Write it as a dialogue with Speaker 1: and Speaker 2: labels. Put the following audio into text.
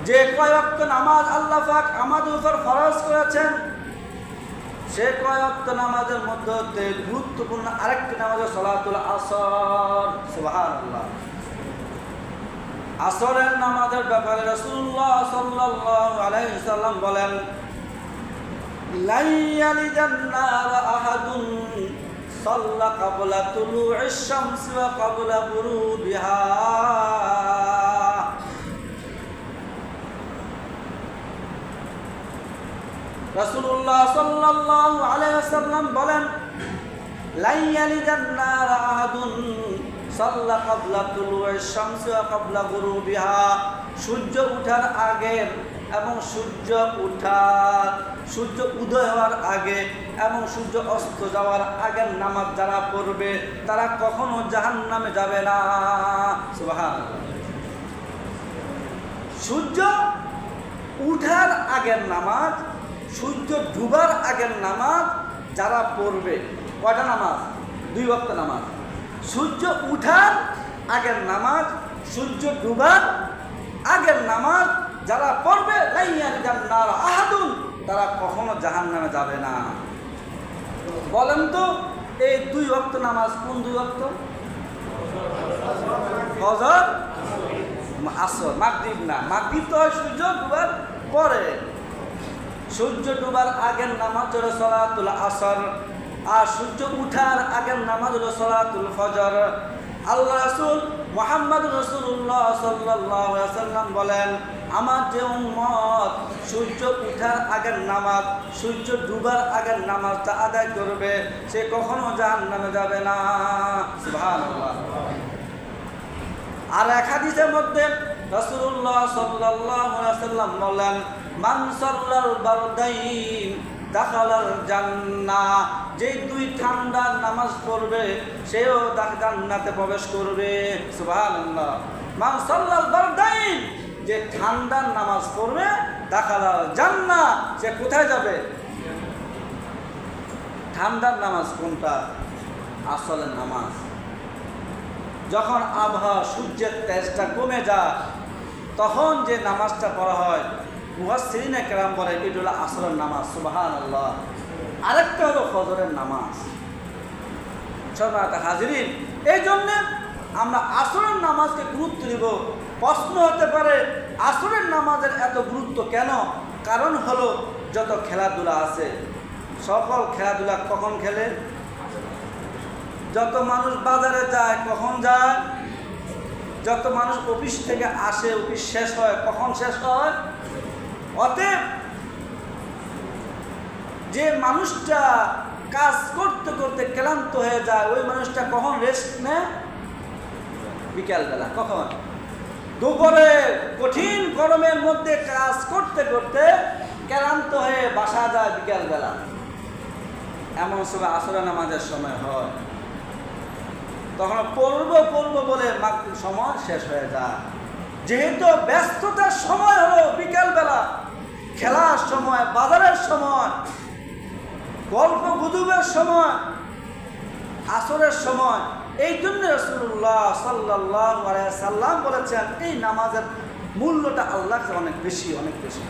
Speaker 1: যে কয় ওয়াক্ত নামাজ আল্লাহ পাক আমাদের উপর ফরজ করেছেন, সে কয় ওয়াক্ত নামাজের মধ্যে গুরুত্বপূর্ণ আরেকটি নামাজ সালাতুল আসর। সুবহানাল্লাহ। আসরের নামাজের ব্যাপারে রাসূলুল্লাহ সাল্লাল্লাহু আলাইহি ওয়াসাল্লাম বলেন, লা ইয়ালিজান নার আহাদুন সাল্লা ক্বাবলা তুলুইশ শামসি ওয়া ক্বাবলা গুরুবিহা। রাসূলুল্লাহ সাল্লাল্লাহু আলাইহি ওয়াসাল্লাম বলেন, লা ইয়ালিজান নার আহাদুন সাল্লা ক্বাবলা তুলুইশ শামসি ওয়া ক্বাবলা গুরুবিহা। সূর্য ওঠার আগে এবং সূর্য উদয় হওয়ার আগে এবং সূর্য অস্ত যাওয়ার আগের নামাজ যারা পড়বে তারা কখনো জাহান্নামে যাবে না। সুবহানাল্লাহ। সূর্য উঠার আগের নামাজ, সূর্য ডুবার আগের নামাজ যারা পড়বে, কয়টা নামাজ? 2 ওয়াক্ত নামাজ। সূর্য উঠার আগের নামাজ, সূর্য ডুবার আগের নামাজ যারা পড়বে, তারা কখনো জাহান্নামে যাবে না। বলেন তো এই 2 ওয়াক্ত নামাজ কোন 2 ওয়াক্ত? ফজর, আসর, মাগরিব না। মাগরিব তো হয় সূর্য ডুবার পরে। সূর্য ডুবার আগের নামাজ হলো সালাতুল আসর, আর সূর্য উঠার আগের নামাজ হলো সালাতুল ফজর। আল্লাহ রাসূল মুহাম্মদ রাসূলুল্লাহ সাল্লাল্লাহু আলাইহি ওয়াসাল্লাম বলেন, আমার যে উম্মত সূর্য উঠার আগের নামাজ, সূর্য ডুবার আগের নামাজটা আদায় করবে, সে কখনো জাহান্নামে যাবে না। সুবহানাল্লাহ। আর এক হাদিসের মধ্যে রাসূলুল্লাহ সাল্লাল্লাহু আলাইহি ওয়াসাল্লাম বলেন, মান সাল্লাল বারদাইন দাখালাল জান্নাহ। যে 2 ঠান্ডার নামাজ পড়বে সেও জান্নাতে প্রবেশ করবে। সুবহানাল্লাহ। মান সাল্লাল বারদাইন, যে ঠান্ডার নামাজ পড়বে, দাখালাল জান্নাহ, সে কোথায় যাবে? ঠান্ডার নামাজ কোনটা? আসরের নামাজ। যখন আবহাওয়া সূর্যের তেজটা কমে যায় তখন যে নামাজটা পড়া হয়, মুফাসসিরিনে কেরাম বলে এটা হলো আসরের নামাজ। সুবহানাল্লাহ। আরেকটা হলো ফজরের নামাজ। সম্মানিত হাজিরিন, এই জন্যে আমরা আসরের নামাজকে গুরুত্ব দিব। প্রশ্ন হতে পারে আসরের নামাজের এত গুরুত্ব কেন? কারণ হলো যত খেলাধুলা আছে, সকল খেলাধুলা কখন খেলে? যত মানুষ বাজারে যায় কখন যায়? যত মানুষ অফিস থেকে আসে, অফিস শেষ হয় কখন শেষ হয়? অতএব যে মানুষটা কাজ করতে করতে ক্লান্ত হয়ে যায়, ওই মানুষটা কখন রেস্ট নেয়? বিকালবেলা। কখন? দুপুরে কঠিন গরমের মধ্যে কাজ করতে করতে ক্লান্ত হয়ে বাসা যায় বিকালবেলা। এমন সময় আসরের নামাজের সময় হয়, তখন পড়বো বলে মাগরিব সময় শেষ হয়ে যায়। যেহেতু ব্যস্ততার সময় হলো বিকালবেলা, খেলার সময়, বাজারের সময়, গল্প গুজবের সময়, আসরের সময়, এই জন্য রাসূলুল্লাহ সাল্লাল্লাহু আলাইহি ওয়াসাল্লাম বলেছেন এই নামাজের মূল্যটা আল্লাহর কাছে অনেক বেশি, অনেক বেশি।